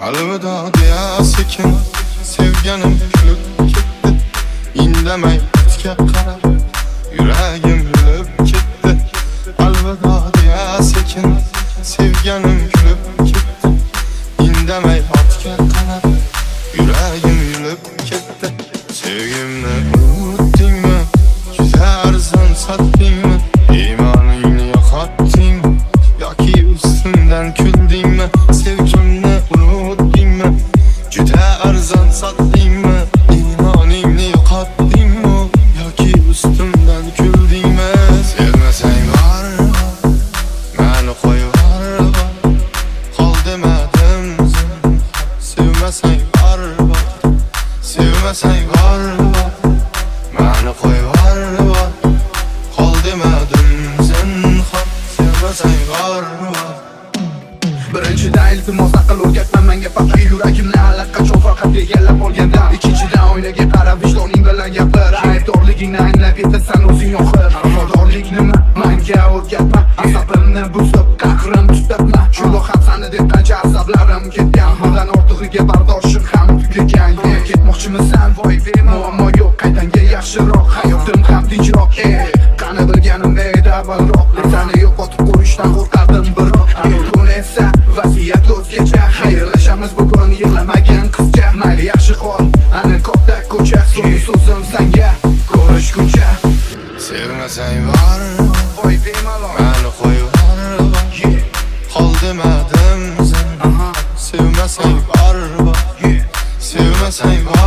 Alvida diye sekin sevganim kulib ketdi. Indamay o'tga qarab yuragim yulib ketdi. Alvida diye sekin sevganim kulib ketdi. Indamay o'tga qarab yuragim yulib ketdi. Sevgimni unutdingmi? Juda arzon sotdingmi? Iymoningni yo'qotdingmi? Yoki ustimdan kuldingmi? Sevgimni unutdingmi? Juda arzon sotdingmi? Iymoningni yo'qotdingmi? Yoki ustimdan kuldingmi? Sevmasang bormi? Meni qo'yib yuborma. Qol demadim sen. Sevmasang bormi? Sevmasang bormi? Meni qo'yib yuborma. Qol demadim sen. Sevmasang bormi? Birinchidan iltimos aql o'rgatma menga, faqat yuragimni allaqachon faqat egallab olganda. Ikkinchidan oynaga qarab vijdoning bilan gapir. Aybdorligingni anglab yetasan o'zing oxir. Vafodorlik nima? Menga o'rgatma. Asabimni buzib qahrim tutatma. Shundoq ham sani deb qancha asablarim ketgan. Bundan ortig'iga bardoshim ham tugagan. Ketmoqchimisan? Voy muammo yo'q, qaytanga yaxshiroq. Hayotim ham tinchroq. Qani bilganim edi avvalroq. Seni yo'qotib qo'yishdan qo'rqardim biroq. Bugun esa vaziyat o'zgacha. Xayrlashamiz bugun yig'lamagin qizcha. Mayli yaxshi qol, ana katta ko'cha. So'nggi so'zim senga ko'rishguncha. Sevmasang bormi? Voy bemalol Meni qo'yib yuborma. Qol demadim sen. Sevmasang bormi? Sevmasang bormi?